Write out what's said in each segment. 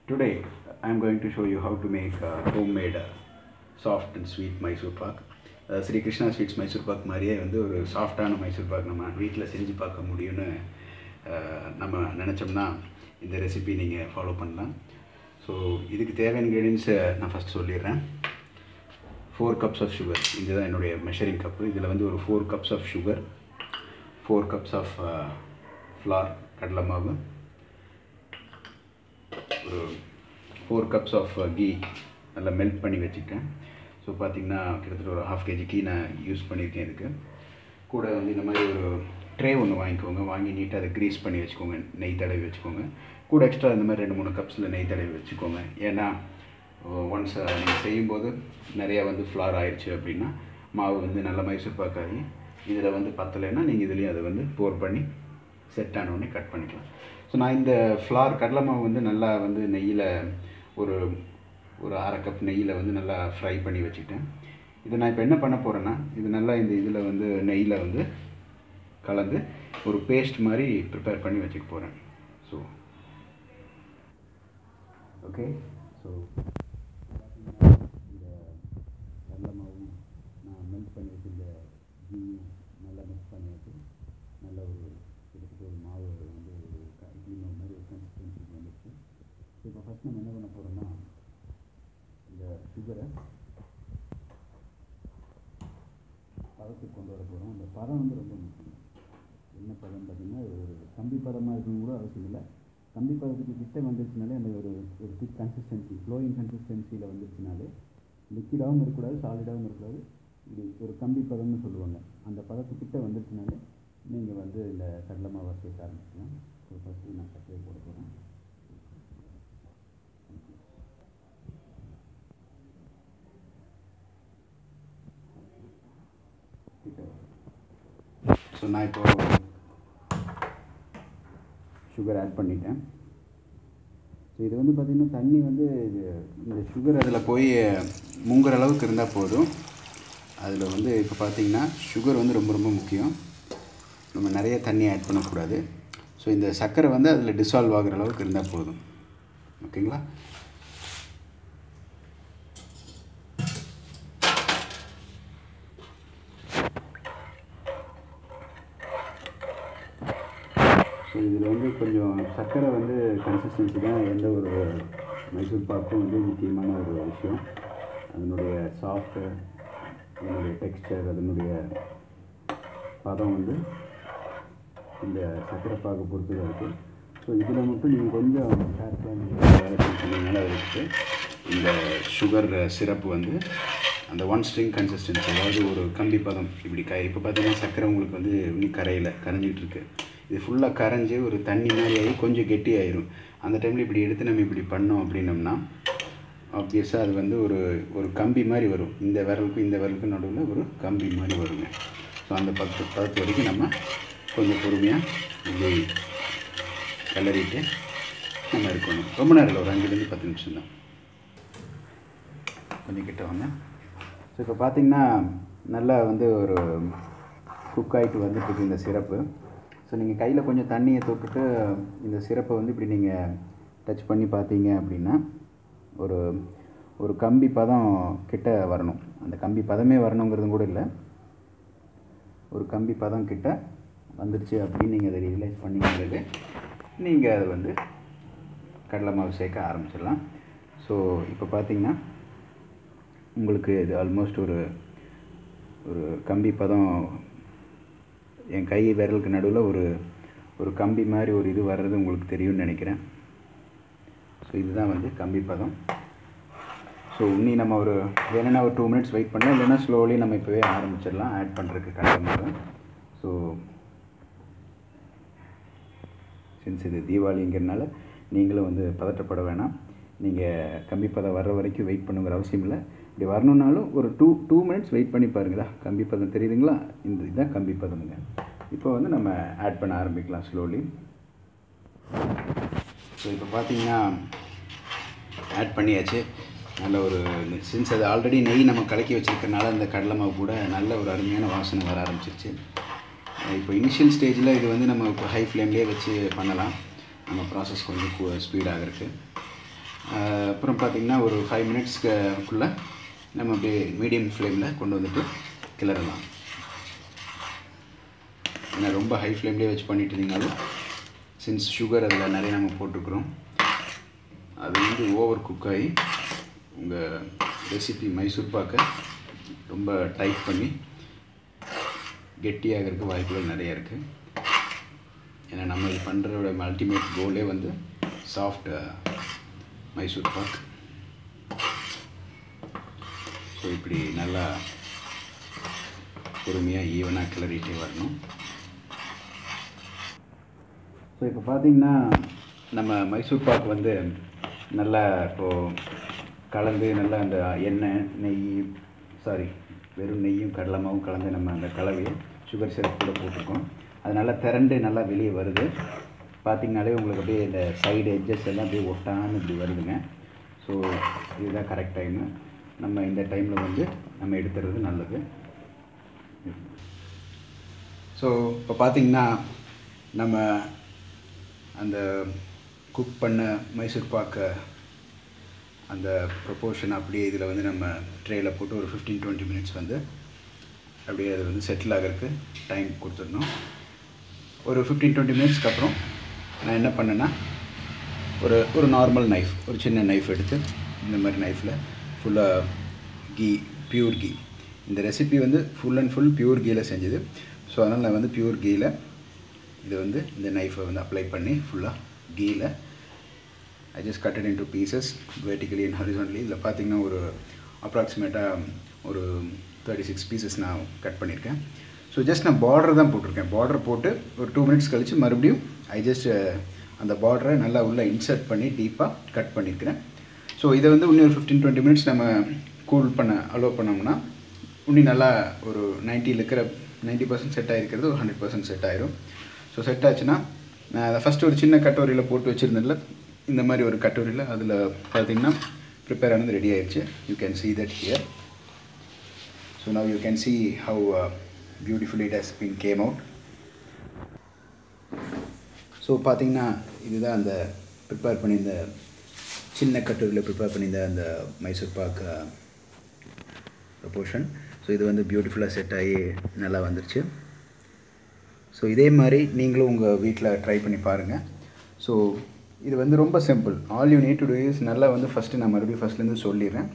Today I am going to show you how to make homemade soft and sweet Mysore pak. Sri Krishna Sweets Mysore pak மாதிரியே வந்து ஒரு சாஃப்டான மைசூர் பாக் நம்ம வீட்டில் செஞ்சு பார்க்க முடியும்னு நம்ம நினச்சோம்னா இந்த ரெசிபி நீங்கள் ஃபாலோ பண்ணலாம். ஸோ இதுக்கு தேவையான இன்க்ரீடியன்ஸ் நான் ஃபஸ்ட் சொல்லிடுறேன். 4 cups ஆஃப் சுகர், இதுதான் என்னுடைய மெஷரிங் கப்பு. இதில் வந்து ஒரு 4 cups of sugar, 4 cups of flour கடலை மாவு, ஒரு 4 cups ஆஃப் கீ நல்லா மெல்ட் பண்ணி வச்சுக்கிட்டேன். ஸோ பார்த்திங்கன்னா கிட்டத்தட்ட ஒரு 1/2 kg கீ நான் யூஸ் பண்ணியிருக்கேன். இதுக்கு கூட வந்து இந்த மாதிரி ஒரு ட்ரே ஒன்று வாங்கிக்கோங்க. வாங்கி நீட்டாக அதை க்ரீஸ் பண்ணி வச்சுக்கோங்க, நெய் தடவி வச்சுக்கோங்க. கூட எக்ஸ்ட்ரா இந்த மாதிரி 2-3 கப்ஸில் நெய் தடவி வச்சுக்கோங்க. ஏன்னா ஒன்ஸ் நீங்கள் செய்யும்போது நிறையா வந்து ஃப்ளார் ஆயிடுச்சு அப்படின்னா மாவு வந்து நல்லா மைசூர் பாக்காகி இதில் வந்து பத்தலைன்னா நீங்கள் இதுலேயும் அதை வந்து போர் பண்ணி செட் ஆனோடனே கட் பண்ணிக்கலாம். ஸோ நான் இந்த ஃப்ளார் கடலை மாவு வந்து நல்லா வந்து நெய்யில் ஒரு 1/2 கப் நெய்யில் வந்து நல்லா ஃப்ரை பண்ணி வச்சுக்கிட்டேன். இதை நான் இப்போ என்ன பண்ண போகிறேன்னா, இது நல்லா இந்த இதில் வந்து நெய்யில் வந்து கலந்து ஒரு பேஸ்ட் மாதிரி ப்ரிப்பேர் பண்ணி வச்சுக்க போகிறேன். ஸோ ஓகே, ஸோ இந்த கடலை மாவும் நான் மெல்ட் பண்ணி வச்சுருந்த கீயும் நல்லா மிக்ஸ் பண்ணி வச்சு நல்ல ஒரு கிட்டத்தட்ட ஒரு மாவு வந்து ஒரு கீ மாதிரி ஒரு கன்சிஸ்டன்சி வந்துடுச்சு. ஸோ இப்போ ஃபஸ்ட் நம்ம என்ன பண்ண போகிறோம்னா, இந்த சுகரை பதத்துக்கு கொண்டு வர போகிறோம். அந்த பதம் வந்து ரொம்ப முக்கியம். என்ன பதம் பார்த்திங்கன்னா, ஒரு கம்பி பதமாக இருக்கணும் கூட அவசியம் இல்லை. கம்பி பதத்துக்கு கிட்ட வந்துருச்சுனாலே அந்த ஒரு திக் கன்சிஸ்டன்சி, ஃப்ளோயிங் கன்சிஸ்டன்சியில் வந்துருச்சுனாலே லிக்விடாகவும் இருக்கக்கூடாது, சாலிடாகவும் இருக்கக்கூடாது. இது ஒரு கம்பி பதம்னு சொல்லுவாங்க. அந்த பதத்துக்கிட்ட வந்துருச்சுனாலே நீங்கள் வந்து இந்த கடலை மாவை சேர்க்க ஆரம்பிக்கலாம். ஸோ ஃபஸ்ட்டு நான் சர்க்கரை போட போகிறேன். ஸோ நான் இப்போது சுகர் ஆட் பண்ணிட்டேன். ஸோ இது வந்து பார்த்திங்கன்னா தண்ணி வந்து இந்த சுகர் அதில் போய் முங்குற அளவுக்கு இருந்தால் போதும். அதில் வந்து இப்போ பார்த்திங்கன்னா சுகர் வந்து ரொம்ப ரொம்ப முக்கியம். நம்ம நிறைய தண்ணி ஆட் பண்ணக்கூடாது. ஸோ இந்த சர்க்கரை வந்து அதில் டிசால்வ் ஆகிற அளவுக்கு இருந்தால் போதும். ஓகேங்களா? ஸோ இதில் வந்து கொஞ்சம் சர்க்கரை வந்து கன்சிஸ்டன்சி தான் எந்த ஒரு மைசூர் பாக்கும் வந்து முக்கியமான ஒரு விஷயம். அதனுடைய சாஃப்ட்டு, அதனுடைய டெக்ஸ்டர், அதனுடைய பதம் வந்து இந்த சர்க்கரை பாகு பொறுத்து தான் இருக்குது. ஸோ இதில் மட்டும் நீங்கள் கொஞ்சம் கேர்ஃபுல்லாக வேலை செஞ்சீங்கன்னா வச்சுட்டு இந்த சுகர் சிரப்பு வந்து அந்த 1 string கன்சிஸ்டன்சி, அதாவது ஒரு கம்பி பதம் இப்படி இப்போ பார்த்தீங்கன்னா சர்க்கரை உங்களுக்கு வந்து இன்னும் கரைஞ்சிக்கிட்டு இருக்குது. இது ஃபுல்லாக கரைஞ்சி ஒரு தண்ணி மாதிரி ஆகி கொஞ்சம் கெட்டி ஆயிரும். அந்த டைமில் இப்படி எடுத்து நம்ம இப்படி பண்ணோம் அப்படின்னோம்னா ஆப்வியஸாக அது வந்து ஒரு கம்பி மாதிரி வரும். இந்த விரலுக்கும் இந்த விரலுக்கும் நடுவில் ஒரு கம்பி மாதிரி வருங்க. ஸோ அந்த பதத்து வரைக்கும் நம்ம கொஞ்சம் பொறுமையாக இப்படி கிளறிட்டு நம்ம இருக்கணும். ரொம்ப நேரம் இல்லை, ஒரு 5-10 நிமிஷம் தான். கொஞ்சம் கிட்ட வாங்க. ஸோ இப்போ பார்த்திங்கன்னா நல்லா வந்து ஒரு குக் ஆகிட்டு வந்துட்டுருக்கு இந்த சிரப்பு. ஸோ நீங்கள் கையில் கொஞ்சம் தண்ணியை தொட்டுட்டு இந்த சிரப்பை வந்து இப்படி நீங்கள் டச் பண்ணி பார்த்தீங்க அப்படின்னா ஒரு கம்பி பதம் கிட்ட வரணும். அந்த கம்பி பதமே வரணுங்கிறதும் கூட இல்லை, ஒரு கம்பி பதம் கிட்ட வந்துடுச்சு அப்படின்னு நீங்கள் அதை ரியலைஸ் பண்ணிங்கிறது நீங்கள் அதை வந்து கடலை மாவு சேர்க்க ஆரம்பிச்சிடலாம். ஸோ இப்போ பார்த்திங்கன்னா உங்களுக்கு இது ஆல்மோஸ்ட் ஒரு கம்பி பதம், என் கை விரலுக்கு நடுவில் ஒரு கம்பி மாதிரி ஒரு இது வர்றது உங்களுக்கு தெரியும்னு நினைக்கிறேன். ஸோ இதுதான் வந்து கம்பி பதம். ஸோ இன்னி நம்ம வேணும்னா ஒரு 2 minutes வெயிட் பண்ணலாம், இல்லைன்னா ஸ்லோலி நம்ம இப்போவே ஆரம்பிச்சிடலாம் ஆட் பண்ணுறதுக்கு கடலை மாவு. ஸோ சின்ஸ் இது தீபாவளிங்கிறதுனால நீங்களும் வந்து பதட்டப்பட வேணாம். நீங்கள் கம்பி பதம் வர்ற வரைக்கும் வெயிட் பண்ணுங்கிற அவசியம் இல்லை. இப்படி வரணுன்னாலும் ஒரு 2 minutes வெயிட் பண்ணி பாருங்களா. கம்பி பதம் தெரியுதுங்களா? இதுதான் கம்பி பதமுங்க. இப்போ வந்து நம்ம ஆட் பண்ண ஆரம்பிக்கலாம் ஸ்லோலி. ஸோ இப்போ பார்த்தீங்கன்னா ஆட் பண்ணியாச்சு. நல்ல ஒரு சின்ஸ் அது ஆல்ரெடி நெய் நம்ம கலக்கி வச்சுருக்கனால அந்த கடலை மாவு கூட நல்ல ஒரு அருமையான வாசனை வர ஆரம்பிச்சிருச்சு. இப்போ இனிஷியல் ஸ்டேஜில் இது வந்து நம்ம இப்போ ஹை ஃப்ளேம்லேயே வச்சு பண்ணலாம். நம்ம ப்ராசஸ் கொஞ்சம் ஸ்பீடாக இருக்குது. அப்புறம் பார்த்திங்கன்னா ஒரு 5 மினிட்ஸ்க்குள்ளே நம்ம அப்படியே மீடியம் ஃப்ளேமில் கொண்டு வந்துட்டு கிளறலாம். ஏன்னா ரொம்ப ஹை ஃப்ளேம்லேயே வச்சு பண்ணிட்டு இருந்தீங்கனாலும் சின்ஸ் சுகர் அதில் நிறைய நம்ம போட்டிருக்குறோம், அது வந்து ஓவர் குக் ஆகி உங்கள் ரெசிபி மைசூர் பாக்கை ரொம்ப டைட் பண்ணி கெட்டியாகிறதுக்கு வாய்ப்புகள் நிறையா இருக்குது. ஏன்னா நம்ம இது பண்ணுறதோட அல்டிமேட் கோலே வந்து சாஃப்ட் மைசூர் பாக். ஸோ இப்படி நல்லா பொறுமையாக ஈவனாக கிளறிட்டே வரணும். ஸோ இப்போ பார்த்திங்கன்னா நம்ம மைசூர் பாக் வந்து நல்லா இப்போது கலந்து நல்லா அந்த எண்ணெய் வெறும் நெய்யும் கடலை மாவும் கலந்து நம்ம அந்த கலவையை சுகர் சிரப் கூட போட்டிருக்கோம். அது நல்லா திரண்டு நல்லா வெளியே வருது. பார்த்திங்கனாலே உங்களுக்கு அப்படியே இந்த சைடு எட்ஜஸ் எல்லாம் அப்படியே ஒட்டான்னு இப்படி வருதுங்க. ஸோ இதுதான் கரெக்ட் டைமு. நம்ம இந்த டைமில் வந்து நம்ம எடுத்துறது நல்லது. ஸோ இப்போ பார்த்திங்கன்னா நம்ம அந்த குக் பண்ண மைசூர் பாக்கை அந்த ப்ரொப்போர்ஷன் அப்படியே இதில் வந்து நம்ம ட்ரேயில் போட்டு ஒரு 15-20 மினிட்ஸ் வந்து அப்படியே அது வந்து செட்டில் ஆகிறதுக்கு டைம் கொடுத்துடணும். ஒரு 15-20 மினிட்ஸ்க்கு அப்புறம் நான் என்ன பண்ணேன்னா ஒரு நார்மல் நைஃப், ஒரு சின்ன நைஃப் எடுத்து இந்த மாதிரி நைஃப்பில் ஃபுல்லாக பியூர் கீ, இந்த ரெசிபி வந்து ஃபுல் அண்ட் ஃபுல் பியூர் கீயில் செஞ்சது. ஸோ அதனால் நான் வந்து பியூர் கீயில் இது வந்து இந்த நைஃபை வந்து அப்ளை பண்ணி ஃபுல்லாக கீயில் I just cut it into pieces vertically and horizontally. இதில் பார்த்திங்கன்னா ஒரு அப்ராக்சிமேட்டாக ஒரு 36 பீசஸ் நான் கட் பண்ணியிருக்கேன். ஸோ ஜஸ்ட் நான் பார்டர் தான் போட்டிருக்கேன். பார்டர் போட்டு ஒரு 2 மினிட்ஸ் கழித்து மறுபடியும் அந்த பார்டரை நல்லா உள்ளே இன்சர்ட் பண்ணி டீப்பாக கட் பண்ணியிருக்கிறேன். ஸோ இதை வந்து இன்னும் ஒரு 15-20 மினிட்ஸ் நம்ம கூல் பண்ண அலோவ் பண்ணோம்னா இன்னும் நல்லா ஒரு 90% செட் ஆகிருக்கிறது ஒரு 100% செட் ஆயிரும். ஸோ செட் ஆச்சுன்னா நான் அதை ஃபஸ்ட்டு ஒரு சின்ன கட்டோரியில் போட்டு வச்சுருந்ததில்ல, இந்த மாதிரி ஒரு கட்டோரியில் அதில் பார்த்திங்கன்னா ப்ரிப்பேர் ஆனது ரெடி ஆயிடுச்சு. You can see that here. So now you can see how beautifully it has been came out. So பார்த்திங்கன்னா இதுதான் அந்த ப்ரிப்பேர் பண்ணி இந்த சின்ன கட்டோரியில் ப்ரிப்பேர் பண்ணியிருந்த அந்த மைசூர் பாக் ப்ரொப்போர்ஷன். ஸோ இது வந்து பியூட்டிஃபுல்லாக செட் ஆகி நல்லா வந்துருச்சு. ஸோ இதே மாதிரி நீங்களும் உங்கள் வீட்டில் ட்ரை பண்ணி பாருங்கள். ஸோ இது வந்து ரொம்ப simple. All you need to do is நல்லா வந்து ஃபஸ்ட்டு நான் மறுபடியும் ஃபஸ்ட்லேருந்து சொல்லிடுறேன்.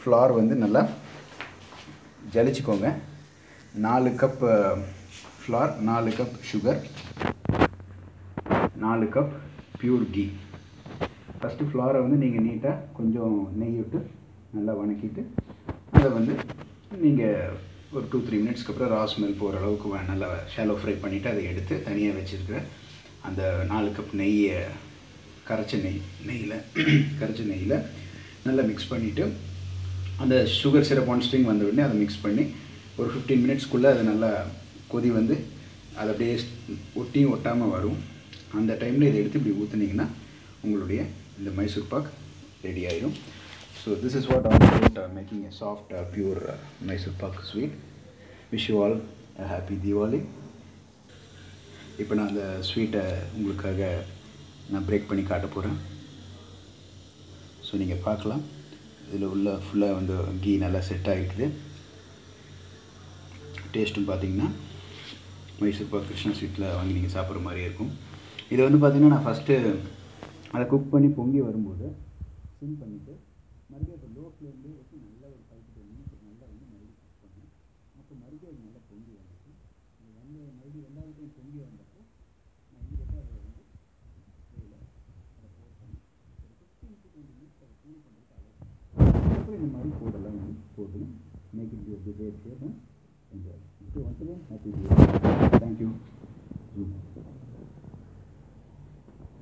ஃப்ளார் வந்து நல்லா ஜலிச்சிக்கோங்க. 4 cup flour, 4 cup sugar, 4 cup pure ghee. First ஃப்ளாரை வந்து நீங்கள் நீட்டாக கொஞ்சம் நெய் விட்டு நல்லா வணக்கிட்டு அதை வந்து நீங்கள் ஒரு 2-3 மினிட்ஸ்க்கு அப்புறம் ரா ஸ்மெல் போகிற அளவுக்கு நல்லா ஷாலோ ஃப்ரை பண்ணிவிட்டு அதை எடுத்து தனியாக வச்சுருக்கிற அந்த 4 கப் நெய்யை கரைச்ச நெய்யில் நல்லா மிக்ஸ் பண்ணிவிட்டு அந்த சுகர் சிரப் 1 ஸ்ட்ரிங் வந்த உடனே அதை மிக்ஸ் பண்ணி ஒரு 15 மினிட்ஸ்க்குள்ளே அது நல்லா கொதி வந்து அது அப்படியே ஒட்டாமல் வரும். அந்த டைமில் இதை எடுத்து இப்படி ஊற்றுனீங்கன்னா உங்களுடைய இந்த மைசூர் பாக் ரெடி ஆயிடும். So this is what all about making a soft pure Mysore pak sweet. Wish you all a happy Diwali. இப்போ நான் அந்த ஸ்வீட்டை உங்களுக்காக நான் பிரேக் பண்ணி காட்ட போகிறேன். ஸோ நீங்கள் பார்க்கலாம், இதில் உள்ள ஃபுல்லாக வந்து கீ நல்லா செட் ஆகிருக்குது. டேஸ்ட்டும் பார்த்திங்கன்னா மைசூர் பாக் கிருஷ்ணா ஸ்வீட்டில் வாங்கி நீங்கள் சாப்பிட்ற மாதிரியே இருக்கும். இதை வந்து பார்த்திங்கன்னா நான் ஃபஸ்ட்டு அதை குக் பண்ணி பொங்கி வரும்போது சிம் பண்ணிவிட்டு மறுபடியும் இப்போ லோ ஃப்ளேம்லேயே வச்சு நல்லா ஒரு 5-10 மினிட்ஸ் நல்லா வந்து மறுபடியும் குக் பண்ணேன். அப்போ மறுபடியும் அது நல்லா பொங்கி வந்துச்சு. மறுபடியும் 2வது டைம் பொங்கி வந்தப்போ நான் இமீடியட்டாக அதை வந்து ட்ரேயில் அதை போட் பண்ணி ஒரு 15-20 மினிட்ஸ் அதை கூல் பண்ணுறதுக்கு அலோவ். அப்புறம் இந்த மாதிரி ஃபுட்டெல்லாம் வந்து போட்டு make it you great shape and enjoy. So once again happy. Thank you.